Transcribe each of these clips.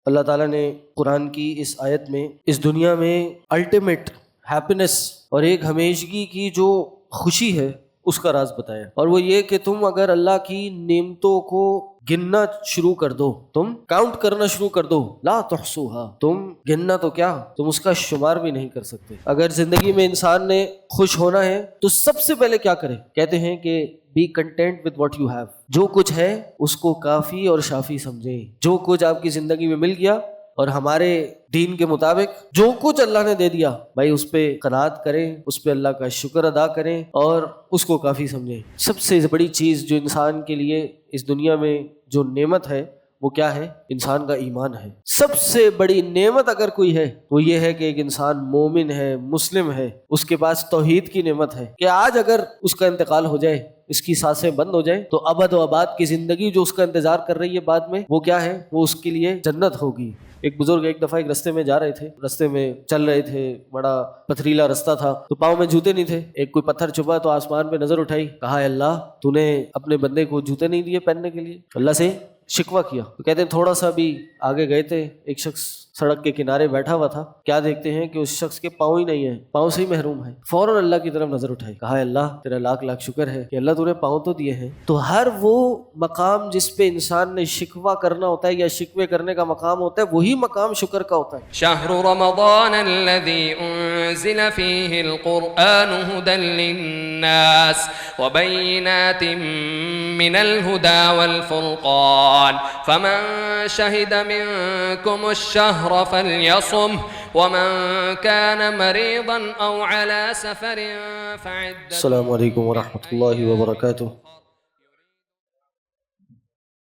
اللہ تعالیٰ نے قرآن کی اس آیت میں اس دنیا میں الٹیمیٹ ہیپینس اور ایک ہمیشگی کی جو خوشی ہے اس کا راز بتایا، اور وہ یہ کہ تم اگر اللہ کی نعمتوں کو گننا شروع کر دو، تم کاؤنٹ کرنا شروع کر دو، لا تحصوها، تم گننا تو کیا، تم اس کا شمار بھی نہیں کر سکتے۔ اگر زندگی میں انسان نے خوش ہونا ہے تو سب سے پہلے کیا کرے؟ کہتے ہیں کہ be content with what you have، جو کچھ ہے اس کو کافی اور شافی سمجھیں۔ جو کچھ آپ کی زندگی میں مل گیا اور ہمارے دین کے مطابق جو کچھ اللہ نے دے دیا بھائی اس پہ قناعت کریں، اس پہ اللہ کا شکر ادا کریں اور اس کو کافی سمجھیں۔ سب سے بڑی چیز جو انسان کے لیے اس دنیا میں جو نعمت ہے وہ کیا ہے؟ انسان کا ایمان ہے۔ سب سے بڑی نعمت اگر کوئی ہے وہ یہ ہے کہ ایک انسان مومن ہے، مسلم ہے، اس کے پاس توحید کی نعمت ہے کہ آج اگر اس کا انتقال ہو جائے، اس کی سانسیں بند ہو جائیں، تو ابد و آباد کی زندگی جو اس کا انتظار کر رہی ہے بعد میں، وہ کیا ہے؟ وہ اس کے لیے جنت ہوگی۔ ایک بزرگ ایک دفعہ ایک رستے میں جا رہے تھے، رستے میں چل رہے تھے، بڑا پتھریلا رستہ تھا، تو پاؤں میں جوتے نہیں تھے۔ ایک کوئی پتھر چھپا تو آسمان پہ نظر اٹھائی، کہا اے اللہ تو نے اپنے بندے کو جوتے نہیں دیے پہننے کے لیے، اللہ سے شکوہ کیا۔ تو کہتے ہیں تھوڑا سا بھی آگے گئے تھے، ایک شخص سڑک کے کنارے بیٹھا ہوا تھا، کیا دیکھتے ہیں کہ اس شخص کے پاؤں ہی نہیں ہیں، پاؤں سے ہی محروم ہے۔ فوراً اللہ کی طرف نظر اٹھائی، کہا اے اللہ تیرا لاکھ لاکھ شکر ہے کہ اللہ تو نے پاؤں تو دیے ہیں۔ تو ہر وہ مقام جس پہ انسان نے شکوہ کرنا ہوتا ہے یا شکوے کرنے کا مقام ہوتا ہے، وہی مقام شکر کا ہوتا ہے۔ شہر رمضان الذي انزل فيه القرآن هدى للناس وبينات من الهدى والفرقان فمن شهد منكم الشهر فليصمه ومن كان مريضا أو على سفر فعدة۔ السلام علیکم ورحمۃ اللہ وبرکاتہ۔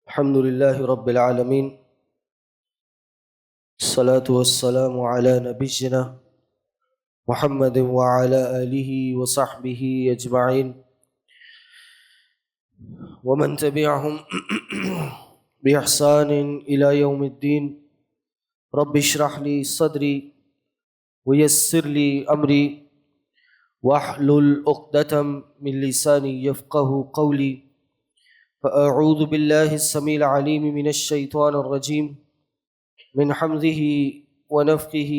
الحمد للہ رب العالمین، الصلاة والسلام علی نبینا محمد وعلی آلہ وصحبہ اجمعین ومن تبعهم بإحسان إلى يوم الدين۔ رب اشرح لي صدري ويسر لي أمري واحلل عقدة من لساني يفقه قولي، فأعوذ بالله السميع العليم من الشيطان الرجيم من حمزه ونفخه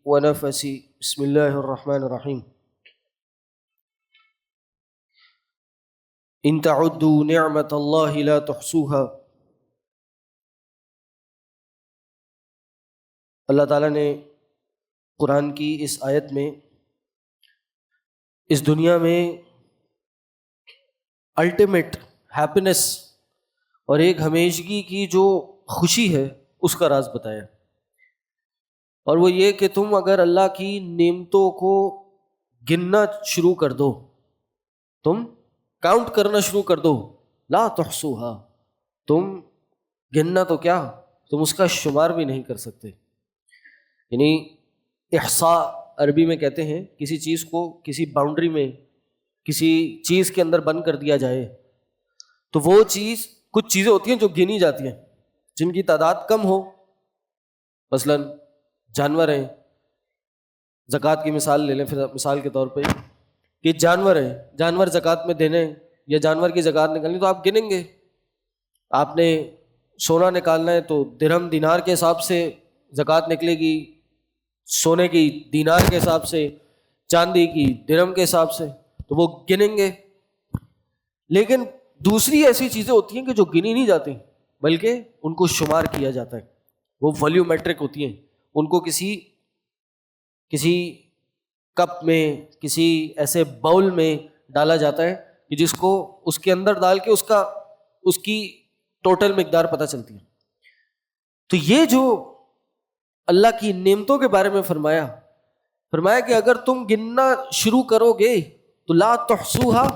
ونفثه، بسم الله الرحمن الرحيم۔ إن تعدوا نعمة الله لا تحصوها۔ اللہ تعالیٰ نے قرآن کی اس آیت میں اس دنیا میں الٹیمیٹ ہیپینس اور ایک ہمیشگی کی جو خوشی ہے اس کا راز بتایا، اور وہ یہ کہ تم اگر اللہ کی نعمتوں کو گننا شروع کر دو، تم کاؤنٹ کرنا شروع کر دو، لا تحصوها، تم گننا تو کیا، تم اس کا شمار بھی نہیں کر سکتے۔ یعنی احصاء عربی میں کہتے ہیں کسی چیز کو کسی باؤنڈری میں کسی چیز کے اندر بند کر دیا جائے تو وہ چیز، کچھ چیزیں ہوتی ہیں جو گنی جاتی ہیں جن کی تعداد کم ہو، مثلا جانور ہیں، زکوٰۃ کی مثال لے لیں پھر مثال کے طور پہ کہ جانور ہیں، جانور زکوٰۃ میں دینے یا جانور کی زکوٰۃ نکالنی تو آپ گنیں گے۔ آپ نے سونا نکالنا ہے تو درہم دینار کے حساب سے زکوٰۃ نکلے گی، سونے کی دینار کے حساب سے، چاندی کی درہم کے حساب سے، تو وہ گنیں گے۔ لیکن دوسری ایسی چیزیں ہوتی ہیں کہ جو گنی نہیں جاتی بلکہ ان کو شمار کیا جاتا ہے، وہ والیومیٹرک ہوتی ہیں، ان کو کسی کپ میں، کسی ایسے باؤل میں ڈالا جاتا ہے کہ جس کو اس کے اندر ڈال کے اس کی ٹوٹل مقدار پتہ چلتی ہے۔ تو یہ جو اللہ کی نعمتوں کے بارے میں فرمایا کہ اگر تم گننا شروع کرو گے تو لا تحصوها،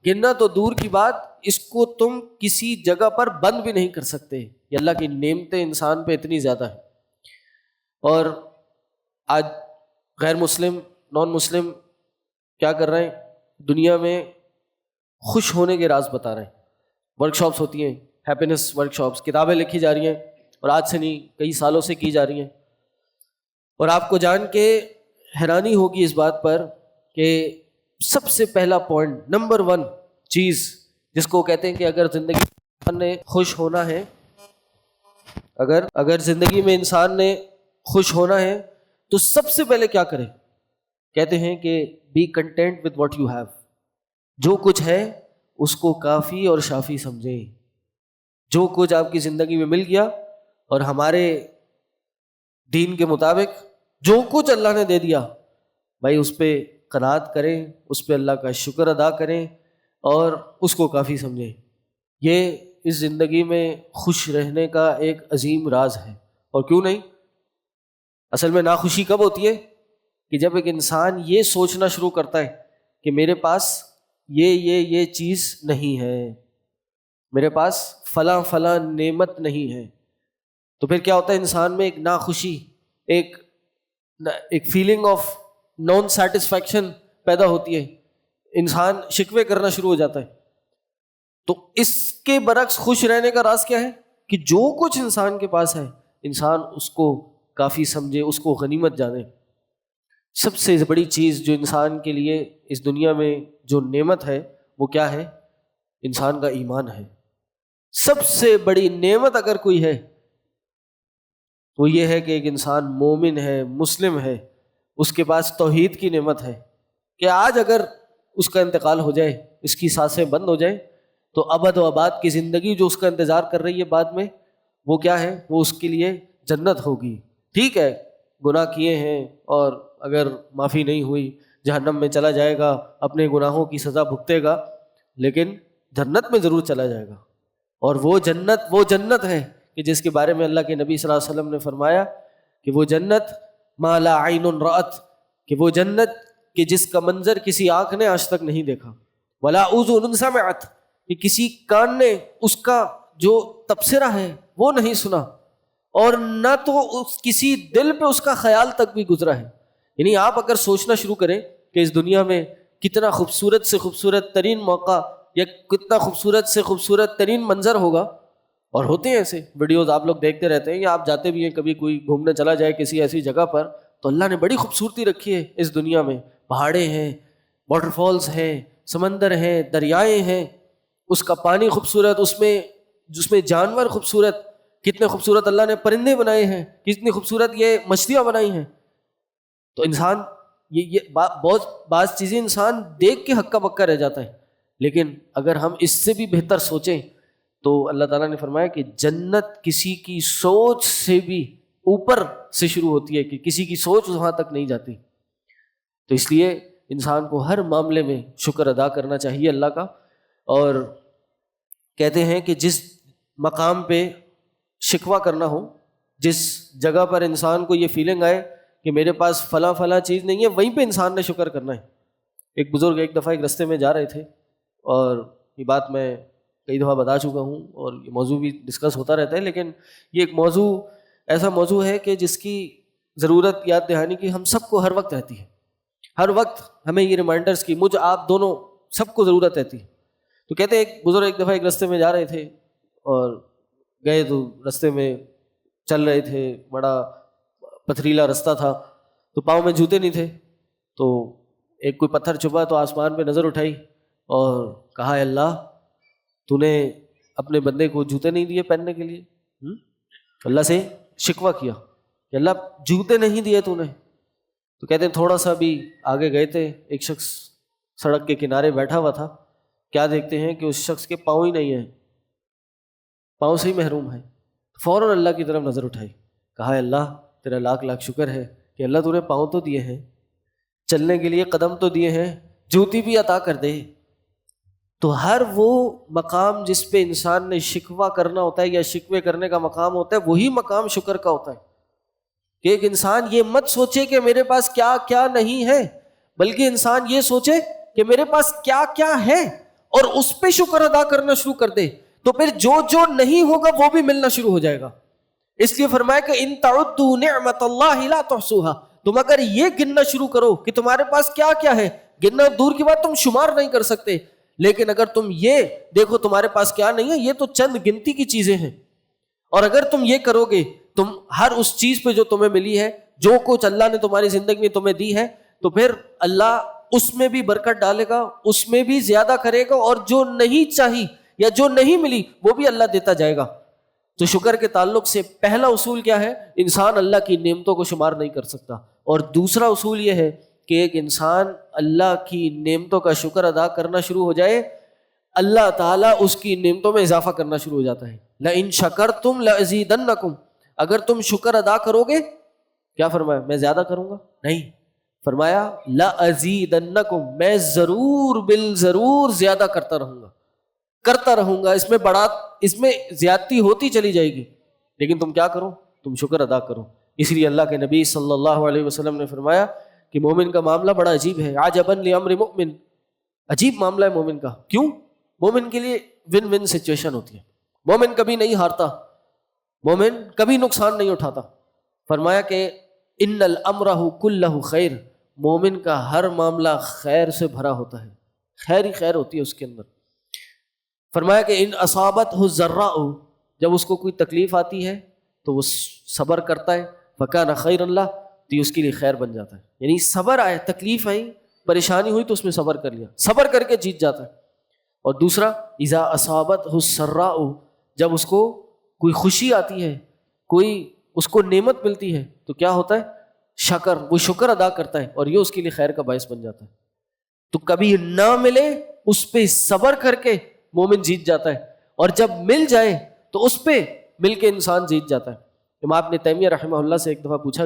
گننا تو دور کی بات، اس کو تم کسی جگہ پر بند بھی نہیں کر سکتے۔ یہ اللہ کی نعمتیں انسان پہ اتنی زیادہ ہیں، اور آج غیر مسلم، نان مسلم کیا کر رہے ہیں؟ دنیا میں خوش ہونے کے راز بتا رہے ہیں۔ ورک شاپس ہوتی ہیں، ہیپینس ورک شاپس، کتابیں لکھی جا رہی ہیں، اور آج سے نہیں کئی سالوں سے کی جا رہی ہیں، اور آپ کو جان کے حیرانی ہوگی اس بات پر کہ سب سے پہلا پوائنٹ، نمبر 1 چیز جس کو کہتے ہیں کہ اگر زندگی نے خوش ہونا ہے، اگر زندگی میں انسان نے خوش ہونا ہے تو سب سے پہلے کیا کرے؟ کہتے ہیں کہ be content with what you have, جو کچھ ہے اس کو کافی اور شافی سمجھیں. جو کچھ آپ کی زندگی میں مل گیا اور ہمارے دین کے مطابق جو کچھ اللہ نے دے دیا بھائی اس پہ قناعت کریں، اس پہ اللہ کا شکر ادا کریں اور اس کو کافی سمجھیں. یہ اس زندگی میں خوش رہنے کا ایک عظیم راز ہے. اور کیوں نہیں؟ اصل میں ناخوشی کب ہوتی ہے؟ کہ جب ایک انسان یہ سوچنا شروع کرتا ہے کہ میرے پاس یہ چیز نہیں ہے، میرے پاس فلاں فلاں نعمت نہیں ہے، تو پھر کیا ہوتا ہے انسان میں ایک ناخوشی، ایک فیلنگ آف نان سیٹسفیکشن پیدا ہوتی ہے، انسان شکوے کرنا شروع ہو جاتا ہے. تو اس کے برعکس خوش رہنے کا راز کیا ہے؟ کہ جو کچھ انسان کے پاس ہے انسان اس کو کافی سمجھے، اس کو غنیمت جانے. سب سے بڑی چیز جو انسان کے لیے اس دنیا میں جو نعمت ہے وہ کیا ہے؟ انسان کا ایمان ہے. سب سے بڑی نعمت اگر کوئی ہے وہ یہ ہے کہ ایک انسان مومن ہے، مسلم ہے، اس کے پاس توحید کی نعمت ہے کہ آج اگر اس کا انتقال ہو جائے، اس کی سانسیں بند ہو جائیں تو ابد و آباد کی زندگی جو اس کا انتظار کر رہی ہے بعد میں وہ کیا ہے؟ وہ اس کے لیے جنت ہوگی. ٹھیک ہے گناہ کیے ہیں اور اگر معافی نہیں ہوئی جہنم میں چلا جائے گا، اپنے گناہوں کی سزا بھگتے گا، لیکن جنت میں ضرور چلا جائے گا. اور وہ جنت ہے کہ جس کے بارے میں اللہ کے نبی صلی اللہ علیہ وسلم نے فرمایا کہ وہ جنت ما لا عین رأت، کہ وہ جنت کہ جس کا منظر کسی آنکھ نے آج تک نہیں دیکھا، ولا اذن سمعت، کہ کسی کان نے اس کا جو تبصرہ ہے وہ نہیں سنا، اور نہ تو کسی دل پہ اس کا خیال تک بھی گزرا ہے. یعنی آپ اگر سوچنا شروع کریں کہ اس دنیا میں کتنا خوبصورت سے خوبصورت ترین موقع یا کتنا خوبصورت سے خوبصورت ترین منظر ہوگا، اور ہوتے ہیں ایسے ویڈیوز آپ لوگ دیکھتے رہتے ہیں یا آپ جاتے بھی ہیں، کبھی کوئی گھومنے چلا جائے کسی ایسی جگہ پر تو اللہ نے بڑی خوبصورتی رکھی ہے اس دنیا میں. پہاڑیں ہیں، واٹر فالز ہیں، سمندر ہیں، دریائیں ہیں، اس کا پانی خوبصورت، اس میں جانور خوبصورت، کتنے خوبصورت اللہ نے پرندے بنائے ہیں، کتنی خوبصورت یہ مچھلیاں بنائی ہیں. تو انسان یہ بہت بعض چیزیں انسان دیکھ کے ہکا بکا رہ جاتا ہے، لیکن اگر ہم اس سے بھی بہتر سوچیں تو اللہ تعالیٰ نے فرمایا کہ جنت کسی کی سوچ سے بھی اوپر سے شروع ہوتی ہے، کہ کسی کی سوچ وہاں تک نہیں جاتی. تو اس لیے انسان کو ہر معاملے میں شکر ادا کرنا چاہیے اللہ کا. اور کہتے ہیں کہ جس مقام پہ شکوہ کرنا ہو، جس جگہ پر انسان کو یہ فیلنگ آئے کہ میرے پاس فلاں چیز نہیں ہے، وہیں پہ انسان نے شکر کرنا ہے. ایک بزرگ ایک دفعہ ایک رستے میں جا رہے تھے، اور یہ بات میں کئی دفعہ بتا چکا ہوں اور یہ موضوع بھی ڈسکس ہوتا رہتا ہے، لیکن یہ ایک موضوع ایسا موضوع ہے کہ جس کی ضرورت یاد دہانی کی ہم سب کو ہر وقت رہتی ہے. ہر وقت ہمیں یہ ریمائنڈرز کی، مجھ آپ دونوں سب کو ضرورت رہتی ہے. تو کہتے ہیں ایک بزرگ ایک دفعہ ایک رستے میں جا رہے تھے اور گئے تو رستے میں چل رہے تھے، بڑا پتھریلا رستہ تھا تو پاؤں میں جوتے نہیں تھے. تو ایک کوئی پتھر چھپا تو آسمان پہ نظر اٹھائی اور کہا اے اللہ تو نے اپنے بندے کو جوتے نہیں دیے پہننے کے لیے. اللہ سے شکوہ کیا کہ اللہ جوتے نہیں دیے تو نے. تو کہتے ہیں تھوڑا سا بھی آگے گئے تھے، ایک شخص سڑک کے کنارے بیٹھا ہوا تھا. کیا دیکھتے ہیں کہ اس شخص کے پاؤں ہی نہیں ہیں، پاؤں سے ہی محروم ہے. فوراً اللہ کی طرف نظر اٹھائی، کہا اے اللہ تیرا لاکھ لاکھ شکر ہے کہ اللہ تو نے پاؤں تو دیے ہیں، چلنے کے لیے قدم تو دیے ہیں، جوتی بھی عطا کر دے. تو ہر وہ مقام جس پہ انسان نے شکوہ کرنا ہوتا ہے یا شکوے کرنے کا مقام ہوتا ہے، وہی مقام شکر کا ہوتا ہے. کہ ایک انسان یہ مت سوچے کہ میرے پاس کیا کیا نہیں ہے، بلکہ انسان یہ سوچے کہ میرے پاس کیا کیا ہے اور اس پہ شکر ادا کرنا شروع کر دے، تو پھر جو جو نہیں ہوگا وہ بھی ملنا شروع ہو جائے گا. اس لیے فرمایا کہ ان تعدوا نعمت اللہ لا تحصوها، تم اگر یہ گننا شروع کرو کہ تمہارے پاس کیا کیا ہے، گننا دور کی بات تم شمار نہیں کر سکتے، لیکن اگر تم یہ دیکھو تمہارے پاس کیا نہیں ہے، یہ تو چند گنتی کی چیزیں ہیں. اور اگر تم یہ کرو گے، تم ہر اس چیز پہ جو تمہیں ملی ہے، جو کچھ اللہ نے تمہاری زندگی میں تمہیں دی ہے، تو پھر اللہ اس میں بھی برکت ڈالے گا، اس میں بھی زیادہ کرے گا، اور جو نہیں چاہی یا جو نہیں ملی وہ بھی اللہ دیتا جائے گا. تو شکر کے تعلق سے پہلا اصول کیا ہے؟ انسان اللہ کی نعمتوں کو شمار نہیں کر سکتا. اور دوسرا اصول یہ ہے کہ ایک انسان اللہ کی نعمتوں کا شکر ادا کرنا شروع ہو جائے، اللہ تعالیٰ اس کی نعمتوں میں اضافہ کرنا شروع ہو جاتا ہے. لَإِن شَكَرْتُمْ لَأَزِيدَنَّكُمْ، اگر تم شکر ادا کرو گے، کیا فرمایا؟ میں زیادہ کروں گا؟ نہیں، فرمایا لَأَزِيدَنَّكُمْ، میں ضرور بالضرور زیادہ کرتا رہوں گا، کرتا رہوں گا. اس میں زیادتی ہوتی چلی جائے گی، لیکن تم کیا کرو؟ تم شکر ادا کرو. اس لیے اللہ کے نبی صلی اللہ علیہ وسلم نے فرمایا کہ مومن کا معاملہ بڑا عجیب ہے. عجباً لامر مؤمن، عجیب معاملہ ہے مومن کا. کیوں؟ مومن کے لیے ون ون سچویشن ہوتی ہے. مومن کبھی نہیں ہارتا، مومن کبھی نقصان نہیں اٹھاتا. فرمایا کہ ان الامر کلہ خیر، مومن کا ہر معاملہ خیر سے بھرا ہوتا ہے، خیر ہی خیر ہوتی ہے اس کے اندر. فرمایا کہ ان اصابتہ الضراء، جب اس کو کوئی تکلیف آتی ہے تو وہ صبر کرتا ہے، فکان خیر اللہ، تو یہ اس کے لیے خیر بن جاتا ہے. یعنی صبر آئے، تکلیف آئی، پریشانی ہوئی تو اس میں صبر کر لیا، صبر کر کے جیت جاتا ہے. اور دوسرا اذا اصابتہ السراء، جب اس کو کوئی خوشی آتی ہے، کوئی اس کو نعمت ملتی ہے تو کیا ہوتا ہے؟ شکر، وہ شکر ادا کرتا ہے اور یہ اس کے لیے خیر کا باعث بن جاتا ہے. تو کبھی نہ ملے اس پہ صبر کر کے مومن جیت جاتا ہے، اور جب مل جائے تو اس پہ مل کے انسان جیت جاتا ہے. امام ابن تیمیہ رحمہ اللہ سے ایک دفعہ پوچھا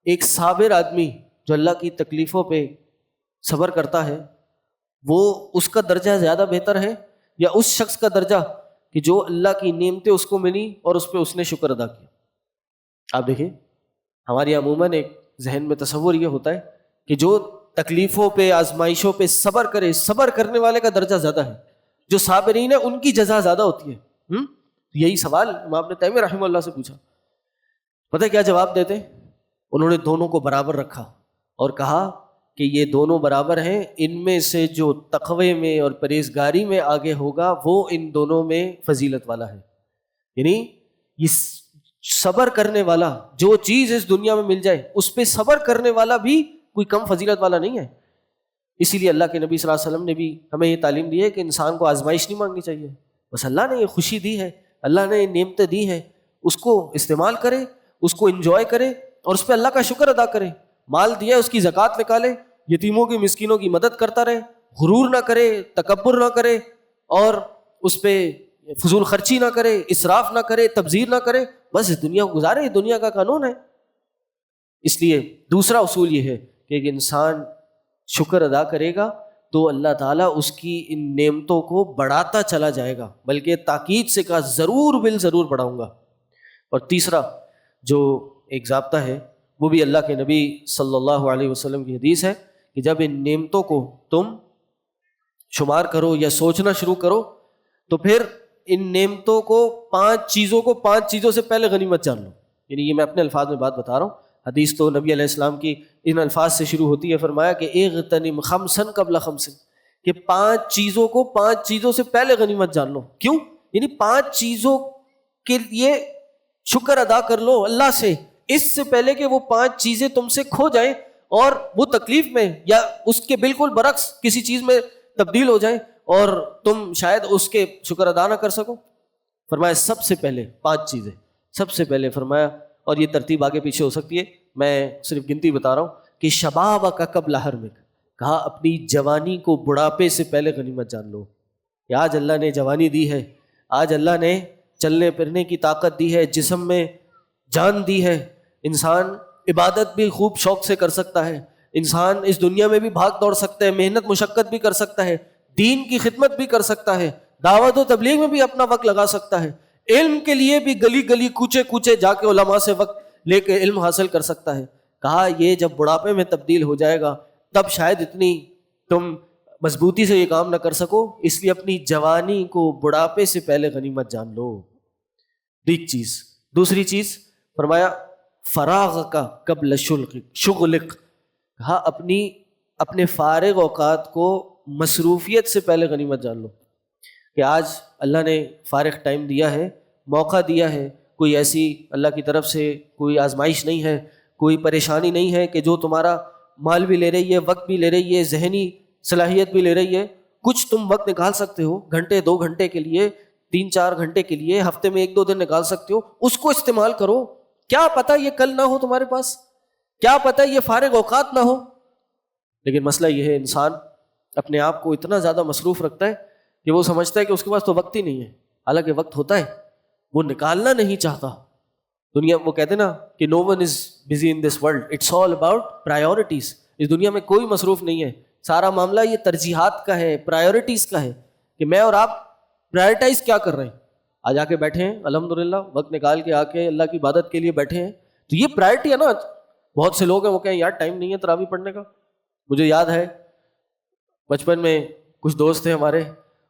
ایک صابر آدمی جو اللہ کی تکلیفوں پہ صبر کرتا ہے، وہ اس کا درجہ زیادہ بہتر ہے یا اس شخص کا درجہ کہ جو اللہ کی نعمتیں اس کو ملی اور اس پہ اس نے شکر ادا کیا؟ آپ دیکھیں، ہماری عموماً ایک ذہن میں تصور یہ ہوتا ہے کہ جو تکلیفوں پہ، آزمائشوں پہ صبر کرے، صبر کرنے والے کا درجہ زیادہ ہے، جو صابرین ہیں ان کی جزا زیادہ ہوتی ہے. یہی سوال امام ابن تیمیہ رحمہ اللہ سے پوچھا. پتہ ہے کیا جواب دیتے؟ انہوں نے دونوں کو برابر رکھا اور کہا کہ یہ دونوں برابر ہیں، ان میں سے جو تقوی میں اور پرہیزگاری میں آگے ہوگا وہ ان دونوں میں فضیلت والا ہے. یعنی یہ صبر کرنے والا، جو چیز اس دنیا میں مل جائے اس پہ صبر کرنے والا بھی کوئی کم فضیلت والا نہیں ہے. اسی لیے اللہ کے نبی صلی اللہ علیہ وسلم نے بھی ہمیں یہ تعلیم دی ہے کہ انسان کو آزمائش نہیں مانگنی چاہیے. بس اللہ نے یہ خوشی دی ہے، اللہ نے یہ نعمتیں دی ہیں، اس کو استعمال کرے، اس کو انجوائے کرے اور اس پہ اللہ کا شکر ادا کرے. مال دیا ہے اس کی زکوٰۃ نکالے، یتیموں کی مسکینوں کی مدد کرتا رہے، غرور نہ کرے، تکبر نہ کرے اور اس پہ فضول خرچی نہ کرے، اسراف نہ کرے، تبذیر نہ کرے. بس اس دنیا کو گزارے، یہ دنیا کا قانون ہے. اس لیے دوسرا اصول یہ ہے کہ ایک انسان شکر ادا کرے گا تو اللہ تعالیٰ اس کی ان نعمتوں کو بڑھاتا چلا جائے گا، بلکہ تاکید سے کہا ضرور بالضرور بڑھاؤں گا. اور تیسرا جو ایک ضابطہ ہے وہ بھی اللہ کے نبی صلی اللہ علیہ وسلم کی حدیث ہے کہ جب ان نعمتوں کو تم شمار کرو یا سوچنا شروع کرو تو پھر ان نعمتوں کو پانچ چیزوں سے پہلے غنیمت جان لو. یعنی یہ میں اپنے الفاظ میں بات بتا رہا ہوں، حدیث تو نبی علیہ السلام کی ان الفاظ سے شروع ہوتی ہے. فرمایا کہ اغتنم خمسن قبل خمسن، کہ پانچ چیزوں سے پہلے غنیمت جان لو. کیوں؟ یعنی پانچ چیزوں کے لیے شکر ادا کر لو اللہ سے، اس سے پہلے کہ وہ پانچ چیزیں تم سے کھو جائیں اور وہ تکلیف میں یا اس کے بالکل برعکس کسی چیز میں تبدیل ہو جائیں اور تم شاید اس کے شکر ادا نہ کر سکو. فرمایا سب سے پہلے پانچ چیزیں، سب سے پہلے فرمایا، اور یہ ترتیب آگے پیچھے ہو سکتی ہے، میں صرف گنتی بتا رہا ہوں کہ شباب کا قبل حرمک، کہا اپنی جوانی کو بڑھاپے سے پہلے غنیمت جان لو. کہ آج اللہ نے جوانی دی ہے، آج اللہ نے چلنے پھرنے کی طاقت دی ہے، جسم میں جان دی ہے، انسان عبادت بھی خوب شوق سے کر سکتا ہے، انسان اس دنیا میں بھی بھاگ دوڑ سکتا ہے، محنت مشقت بھی کر سکتا ہے، دین کی خدمت بھی کر سکتا ہے، دعوت و تبلیغ میں بھی اپنا وقت لگا سکتا ہے، علم کے لیے بھی گلی گلی کوچے کوچے جا کے علماء سے وقت لے کے علم حاصل کر سکتا ہے. کہا یہ جب بڑھاپے میں تبدیل ہو جائے گا تب شاید اتنی تم مضبوطی سے یہ کام نہ کر سکو، اس لیے اپنی جوانی کو بڑھاپے سے پہلے غنیمت جان لو. ایک چیز. دوسری چیز فرمایا فراغ کا قبل شغلک، کہا اپنے فارغ اوقات کو مصروفیت سے پہلے غنیمت جان لو. کہ آج اللہ نے فارغ ٹائم دیا ہے، موقع دیا ہے، کوئی ایسی اللہ کی طرف سے کوئی آزمائش نہیں ہے، کوئی پریشانی نہیں ہے کہ جو تمہارا مال بھی لے رہی ہے، وقت بھی لے رہی ہے، ذہنی صلاحیت بھی لے رہی ہے. کچھ تم وقت نکال سکتے ہو، گھنٹے 2 گھنٹے کے لیے 3-4 گھنٹے کے لیے ہفتے میں 1-2 دن نکال سکتے ہو، اس کو استعمال کرو. کیا پتہ یہ کل نہ ہو تمہارے پاس، کیا پتہ یہ فارغ اوقات نہ ہو. لیکن مسئلہ یہ ہے انسان اپنے آپ کو اتنا زیادہ مصروف رکھتا ہے کہ وہ سمجھتا ہے کہ اس کے پاس تو وقت ہی نہیں ہے، حالانکہ وقت ہوتا ہے، وہ نکالنا نہیں چاہتا. دنیا وہ کہتے ہیں نا کہ no one is busy in this world, it's all about priorities. اس دنیا میں کوئی مصروف نہیں ہے، سارا معاملہ یہ ترجیحات کا ہے، پرائیورٹیز کا ہے کہ میں اور آپ پرائیورٹائز کیا کر رہے ہیں. آج آ کے بیٹھے ہیں الحمدللہ، وقت نکال کے آ کے اللہ کی عبادت کے لیے بیٹھے ہیں، تو یہ پرائیورٹی ہے نا. بہت سے لوگ ہیں وہ کہیں یار ٹائم نہیں ہے تراویح پڑھنے کا. مجھے یاد ہے بچپن میں کچھ دوست تھے ہمارے،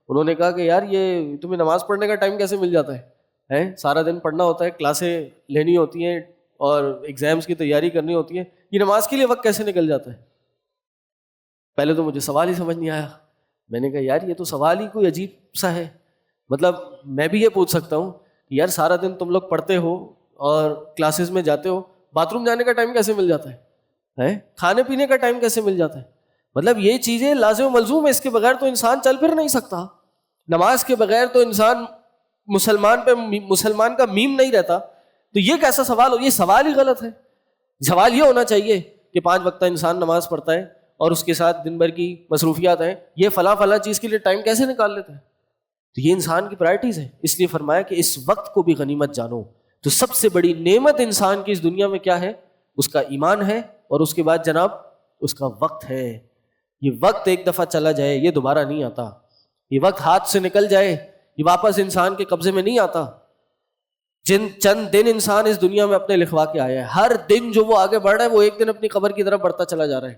انہوں نے کہا کہ یار یہ تمہیں نماز پڑھنے کا ٹائم کیسے مل جاتا ہے، سارا دن پڑھنا ہوتا ہے، کلاسیں لینی ہوتی ہیں اور ایگزامس کی تیاری کرنی ہوتی ہے، یہ نماز کے لیے وقت کیسے نکل جاتا ہے. پہلے تو مجھے سوال ہی سمجھ نہیں آیا. میں نے کہا یار یہ تو سوال ہی کوئی عجیب سا ہے. مطلب میں بھی یہ پوچھ سکتا ہوں کہ یار سارا دن تم لوگ پڑھتے ہو اور کلاسز میں جاتے ہو، باتھ روم جانے کا ٹائم کیسے مل جاتا ہے، کھانے پینے کا ٹائم کیسے مل جاتا ہے. مطلب یہ چیزیں لازم و ملزوم ہے، اس کے بغیر تو انسان چل پھر نہیں سکتا. نماز کے بغیر تو انسان مسلمان کا میم نہیں رہتا. تو یہ کیسا سوال ہو، یہ سوال ہی غلط ہے. سوال یہ ہونا چاہیے کہ 5 وقتہ انسان نماز پڑھتا ہے اور اس کے ساتھ دن بھر کی مصروفیات ہیں، یہ فلاں چیز کے لیے ٹائم کیسے نکال لیتا ہے. تو یہ انسان کی پرائرٹیز ہیں. اس لیے فرمایا کہ اس وقت کو بھی غنیمت جانو. تو سب سے بڑی نعمت انسان کی اس دنیا میں کیا ہے؟ اس کا ایمان ہے، اور اس کے بعد جناب اس کا وقت ہے. یہ وقت ایک دفعہ چلا جائے یہ دوبارہ نہیں آتا. یہ وقت ہاتھ سے نکل جائے یہ واپس انسان کے قبضے میں نہیں آتا. جن چند دن انسان اس دنیا میں اپنے لکھوا کے آیا ہے، ہر دن جو وہ آگے بڑھ رہا ہے وہ ایک دن اپنی قبر کی طرف بڑھتا چلا جا رہا ہے.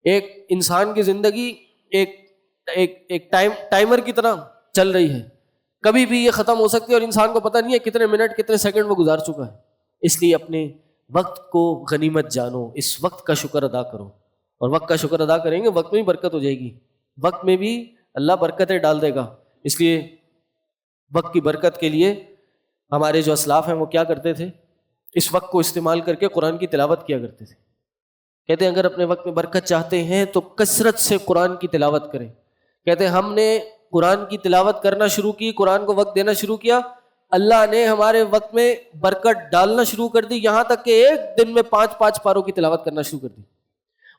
ایک انسان کی زندگی ایک ٹائمر کی طرح چل رہی ہے، کبھی بھی یہ ختم ہو سکتی ہے اور انسان کو پتہ نہیں ہے کتنے منٹ کتنے سیکنڈ وہ گزار چکا ہے. اس لیے اپنے وقت کو غنیمت جانو، اس وقت کا شکر ادا کرو. اور وقت کا شکر ادا کریں گے وقت میں بھی برکت ہو جائے گی، وقت میں بھی اللہ برکتیں ڈال دے گا. اس لیے وقت کی برکت کے لیے ہمارے جو اسلاف ہیں وہ کیا کرتے تھے؟ اس وقت کو استعمال کر کے قرآن کی تلاوت کیا کرتے تھے. کہتے ہیں اگر اپنے وقت میں برکت چاہتے ہیں تو کثرت سے قرآن کی تلاوت کریں. کہتے ہیں ہم نے قرآن کی تلاوت کرنا شروع کی، قرآن کو وقت دینا شروع کیا، اللہ نے ہمارے وقت میں برکت ڈالنا شروع کر دی، یہاں تک کہ ایک دن میں 5 پاروں کی تلاوت کرنا شروع کر دی.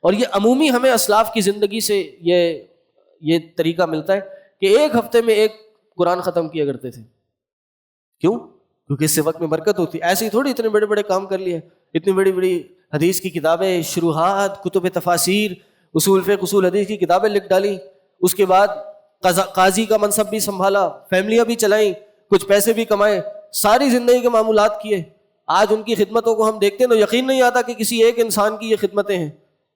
اور یہ عمومی ہمیں اسلاف کی زندگی سے یہ طریقہ ملتا ہے کہ ایک ہفتے میں ایک قرآن ختم کیا کرتے تھے. کیوں؟ کیونکہ اس سے وقت میں برکت ہوتی. ایسے ہی تھوڑی اتنے بڑے بڑے کام کر لیے، اتنی بڑی بڑی حدیث کی کتابیں، شروحات، کتب تفاسیر، اصول فقہ، اصول حدیث کی کتابیں لکھ ڈالی، اس کے بعد قاضی کا منصب بھی سنبھالا، فیملیاں بھی چلائیں، کچھ پیسے بھی کمائے، ساری زندگی کے معمولات کیے. آج ان کی خدمتوں کو ہم دیکھتے ہیں تو یقین نہیں آتا کہ کسی ایک انسان کی یہ خدمتیں ہیں.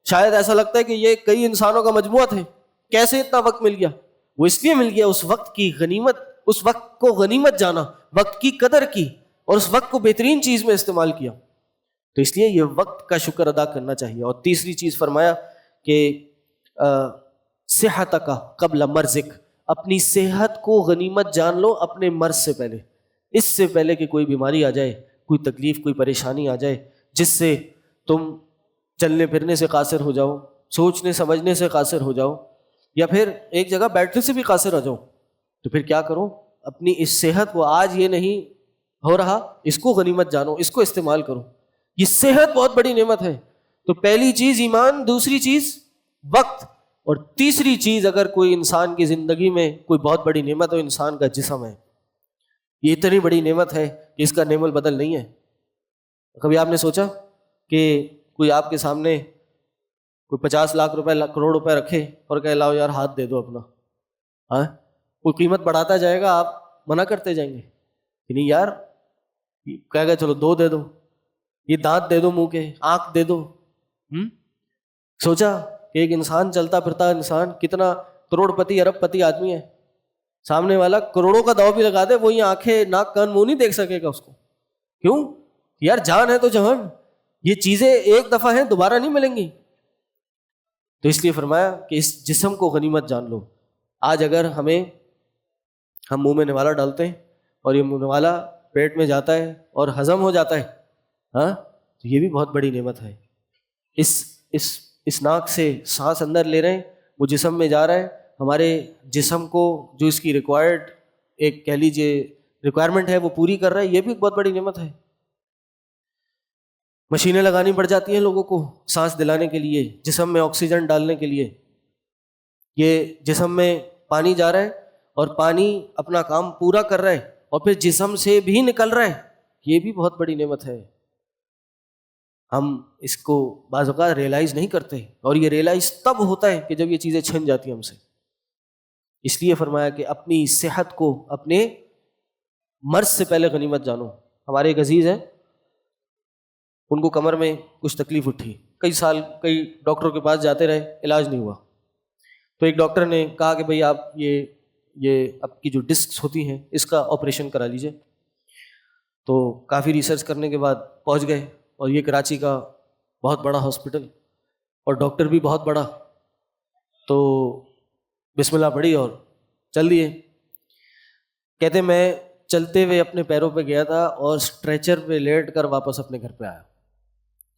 شاید ایسا لگتا ہے کہ یہ کئی انسانوں کا مجموعہ تھے. کیسے اتنا وقت مل گیا؟ وہ اس لیے مل گیا، اس وقت کی غنیمت، اس وقت کو غنیمت جانا، وقت کی قدر کی اور اس وقت کو بہترین چیز میں استعمال کیا. تو اس لیے یہ وقت کا شکر ادا کرنا چاہیے. اور تیسری چیز فرمایا کہ صحت کا قبل مرضک، اپنی صحت کو غنیمت جان لو اپنے مرض سے پہلے. اس سے پہلے کہ کوئی بیماری آ جائے، کوئی تکلیف، کوئی پریشانی آ جائے جس سے تم چلنے پھرنے سے قاصر ہو جاؤ، سوچنے سمجھنے سے قاصر ہو جاؤ، یا پھر ایک جگہ بیٹھنے سے بھی قاصر ہو جاؤ. تو پھر کیا کرو؟ اپنی اس صحت کو، آج یہ نہیں ہو رہا، اس کو غنیمت جانو، اس کو استعمال کرو. یہ صحت بہت بڑی نعمت ہے. تو پہلی چیز ایمان، دوسری چیز وقت، اور تیسری چیز اگر کوئی انسان کی زندگی میں کوئی بہت بڑی نعمت ہو، انسان کا جسم ہے. یہ اتنی بڑی نعمت ہے کہ اس کا نعم البدل نہیں ہے. کبھی آپ نے سوچا کہ کوئی آپ کے سامنے کوئی 50 لاکھ روپے، کروڑ روپے رکھے اور کہے لاؤ یار ہاتھ دے دو اپنا، ہاں کوئی قیمت بڑھاتا جائے گا، آپ منع کرتے جائیں گے کہ نہیں یار، کہے گا چلو 2 دے دو، یہ دانت دے دو، منہ کے آنکھ دے دو. سوچا کہ ایک انسان چلتا پھرتا انسان کتنا کروڑ پتی ارب پتی آدمی ہے، سامنے والا کروڑوں کا داؤ بھی لگا دے، وہی آنکھیں ناک کان منہ نہیں دیکھ سکے گا اس کو. کیوں؟ یار جان ہے تو جہان، یہ چیزیں ایک دفعہ ہیں، دوبارہ نہیں ملیں گی. تو اس لیے فرمایا کہ اس جسم کو غنیمت جان لو. آج اگر ہم منہ میں نوالا ڈالتے ہیں اور یہ نوالا پیٹ میں جاتا ہے اور ہضم ہو جاتا ہے، ہاں تو یہ بھی بہت بڑی نعمت ہے. اس ناک سے سانس اندر لے رہے ہیں، وہ جسم میں جا رہا ہے، ہمارے جسم کو جو اس کی ریکوائرڈ ایک کہہ لیجیے ریکوائرمنٹ ہے وہ پوری کر رہا ہے، یہ بھی ایک بہت بڑی نعمت ہے۔ مشینیں لگانی پڑ جاتی ہیں لوگوں کو سانس دلانے کے لیے، جسم میں آکسیجن ڈالنے کے لیے، یہ جسم میں پانی جا رہا ہے اور پانی اپنا کام پورا کر رہا ہے اور پھر جسم سے بھی نکل رہا ہے، یہ بھی بہت بڑی نعمت ہے۔ ہم اس کو بعض اوقات ریئلائز نہیں کرتے، اور یہ ریئلائز تب ہوتا ہے کہ جب یہ چیزیں چھن جاتی ہیں ہم سے۔ اس لیے فرمایا کہ اپنی صحت کو اپنے مرض سے پہلے غنیمت جانو۔ ہمارے ایک عزیز ہیں، ان کو کمر میں کچھ تکلیف اٹھی، کئی سال کئی ڈاکٹروں کے پاس جاتے رہے، علاج نہیں ہوا۔ تو ایک ڈاکٹر نے کہا کہ بھئی آپ یہ آپ کی جو ڈسکس ہوتی ہیں اس کا آپریشن کرا لیجئے۔ تو کافی ریسرچ کرنے کے بعد پہنچ گئے، اور یہ کراچی کا بہت بڑا ہاسپٹل اور ڈاکٹر بھی بہت بڑا، تو بسم اللہ پڑھی اور چل دیے۔ کہتے میں چلتے ہوئے اپنے پیروں پہ گیا تھا اور اسٹریچر پہ لیٹ کر واپس اپنے گھر پہ آیا،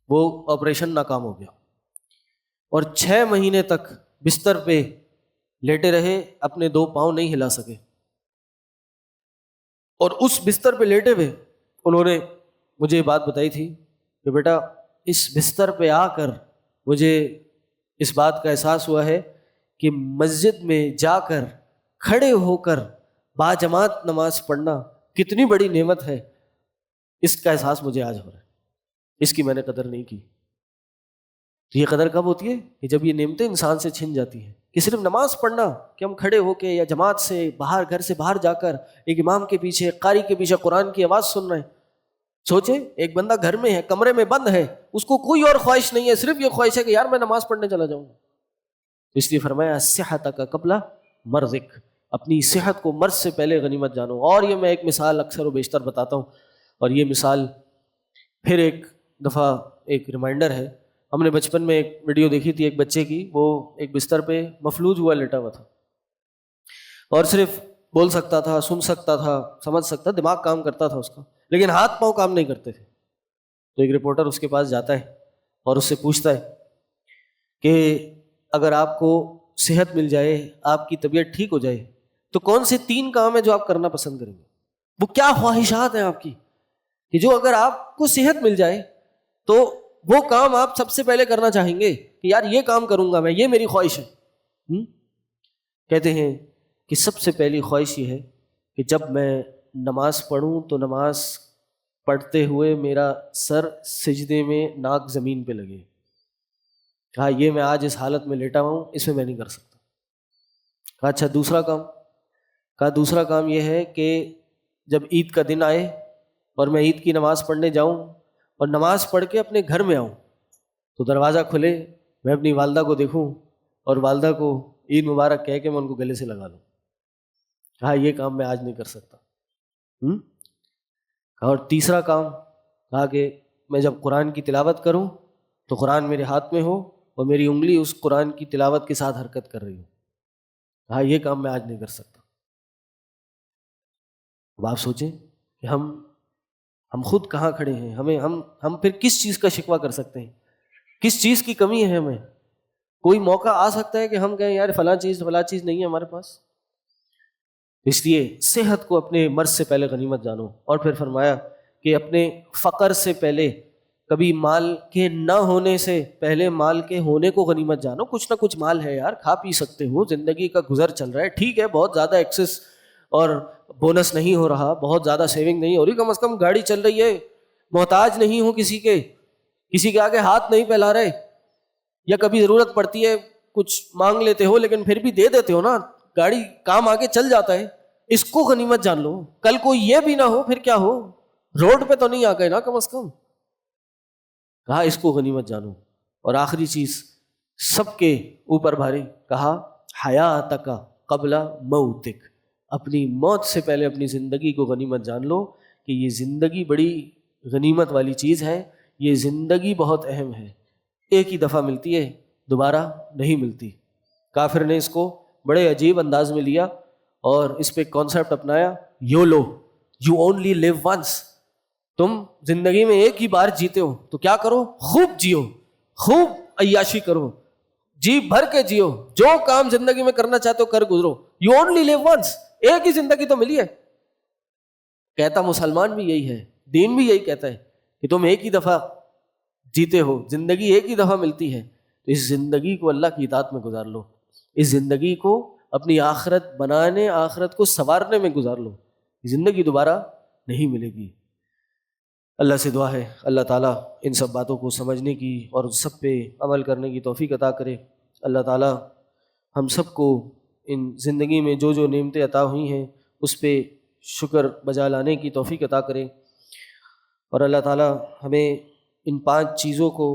وہ آپریشن ناکام ہو گیا، اور 6 مہینے تک بستر پہ لیٹے رہے، اپنے 2 پاؤں نہیں ہلا سکے۔ اور اس بستر پہ لیٹے ہوئے انہوں نے مجھے یہ بات بتائی تھی کہ بیٹا اس بستر پہ آ کر مجھے اس بات کا احساس ہوا ہے کہ مسجد میں جا کر کھڑے ہو کر باجماعت نماز پڑھنا کتنی بڑی نعمت ہے، اس کا احساس مجھے آج ہو رہا ہے، اس کی میں نے قدر نہیں کی۔ تو یہ قدر کب ہوتی ہے کہ جب یہ نعمتیں انسان سے چھن جاتی ہیں، کہ صرف نماز پڑھنا، کہ ہم کھڑے ہو کے یا جماعت سے باہر، گھر سے باہر جا کر ایک امام کے پیچھے، قاری کے پیچھے قرآن کی آواز سن رہے ہیں۔ سوچیں ایک بندہ گھر میں ہے، کمرے میں بند ہے، اس کو کوئی اور خواہش نہیں ہے، صرف یہ خواہش ہے کہ یار میں نماز پڑھنے چلا جاؤں۔ اس لیے فرمایا صحتک قبل مرضک، اپنی صحت کو مرض سے پہلے غنیمت جانو۔ اور یہ میں ایک مثال اکثر و بیشتر بتاتا ہوں، اور یہ مثال پھر ایک دفعہ ایک ریمائنڈر ہے۔ ہم نے بچپن میں ایک ویڈیو دیکھی تھی ایک بچے کی، وہ ایک بستر پہ مفلوج ہوا لیٹا ہوا تھا، اور صرف بول سکتا تھا، سن سکتا تھا، سمجھ سکتا، دماغ کام کرتا تھا اس کا، لیکن ہاتھ پاؤں کام نہیں کرتے تھے۔ تو ایک رپورٹر اس کے پاس جاتا ہے اور اس سے پوچھتا ہے کہ اگر آپ کو صحت مل جائے، آپ کی طبیعت ٹھیک ہو جائے، تو کون سے 3 کام ہیں جو آپ کرنا پسند کریں گے؟ وہ کیا خواہشات ہیں آپ کی کہ جو اگر آپ کو صحت مل جائے تو وہ کام آپ سب سے پہلے کرنا چاہیں گے کہ یار یہ کام کروں گا میں، یہ میری خواہش ہے۔ کہتے ہیں کہ سب سے پہلی خواہش یہ ہے کہ جب میں نماز پڑھوں تو نماز پڑھتے ہوئے میرا سر سجدے میں، ناک زمین پہ لگے۔ کہا یہ میں آج اس حالت میں لیٹا ہوں، اس میں نہیں کر سکتا۔ کہا اچھا دوسرا کام؟ کہا دوسرا کام یہ ہے کہ جب عید کا دن آئے اور میں عید کی نماز پڑھنے جاؤں اور نماز پڑھ کے اپنے گھر میں آؤں تو دروازہ کھلے، میں اپنی والدہ کو دیکھوں اور والدہ کو عید مبارک کہہ کے میں ان کو گلے سے لگا لوں۔ کہا یہ کام میں آج نہیں کر سکتا۔ اور تیسرا کام؟ کہا کہ میں جب قرآن کی تلاوت کروں تو قرآن میرے ہاتھ میں ہو اور میری انگلی اس قرآن کی تلاوت کے ساتھ حرکت کر رہی ہو۔ کہا یہ کام میں آج نہیں کر سکتا۔ اب آپ سوچیں کہ ہم خود کہاں کھڑے ہیں، ہم پھر کس چیز کا شکوہ کر سکتے ہیں، کس چیز کی کمی ہے ہمیں؟ کوئی موقع آ سکتا ہے کہ ہم کہیں یار فلاں چیز نہیں ہے ہمارے پاس۔ اس لیے صحت کو اپنے مرض سے پہلے غنیمت جانو۔ اور پھر فرمایا کہ اپنے فقر سے پہلے، کبھی مال کے نہ ہونے سے پہلے مال کے ہونے کو غنیمت جانو۔ کچھ نہ کچھ مال ہے یار، کھا پی سکتے ہو، زندگی کا گزر چل رہا ہے، ٹھیک ہے بہت زیادہ ایکسس اور بونس نہیں ہو رہا، بہت زیادہ سیونگ نہیں ہو رہی، کم از کم گاڑی چل رہی ہے، محتاج نہیں ہو کسی کے آگے ہاتھ نہیں پھیلا رہے، یا کبھی ضرورت پڑتی ہے کچھ مانگ لیتے ہو لیکن پھر بھی دے دیتے ہو نا، گاڑی کام آگے چل جاتا ہے، اس کو غنیمت جان لو۔ کل کو یہ بھی نہ ہو پھر کیا ہو، روڈ پہ تو نہیں آ گئے نا کم از کم۔ کہا اس کو غنیمت جانو۔ اور آخری چیز سب کے اوپر بھاری، کہا حیاتک قبل موتک، اپنی موت سے پہلے اپنی زندگی کو غنیمت جان لو کہ یہ زندگی بڑی غنیمت والی چیز ہے، یہ زندگی بہت اہم ہے، ایک ہی دفعہ ملتی ہے، دوبارہ نہیں ملتی۔ کافر نے اس کو بڑے عجیب انداز میں لیا اور اس پہ کانسیپٹ اپنایا، YOLO, you only live once, تم زندگی میں ایک ہی بار جیتے ہو تو کیا کرو، خوب جیو، خوب عیاشی کرو، جی بھر کے جیو، جو کام زندگی میں کرنا چاہتے ہو کر گزرو، یو اونلی لیو ونس، ایک ہی زندگی تو ملی ہے. کہتا مسلمان بھی یہی ہے، دین بھی یہی کہتا ہے کہ تم ایک ہی دفعہ جیتے ہو، زندگی ایک ہی دفعہ ملتی ہے، تو اس زندگی کو اللہ کی اطاعت میں گزار لو، اس زندگی کو اپنی آخرت بنانے، آخرت کو سنوارنے میں گزار لو. زندگی دوبارہ نہیں ملے گی. اللہ سے دعا ہے اللہ تعالیٰ ان سب باتوں کو سمجھنے کی اور سب پہ عمل کرنے کی توفیق عطا کرے. اللہ تعالیٰ ہم سب کو ان زندگی میں جو جو نعمتیں عطا ہوئی ہیں اس پہ شکر بجا لانے کی توفیق عطا کرے، اور اللہ تعالیٰ ہمیں ان 5 چیزوں کو،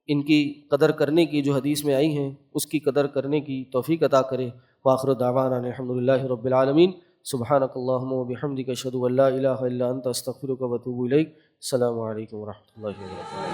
ان کی قدر کرنے کی جو حدیث میں آئی ہیں اس کی قدر کرنے کی توفیق عطا کرے. وآخر دعوانا الحمدللہ رب العالمین. سبحانک اللہم وبحمدک اشہد ان لا الہ الا انت استغفرک واتوب الیک. السلام علیکم ورحمۃ اللہ وبرکاتہ.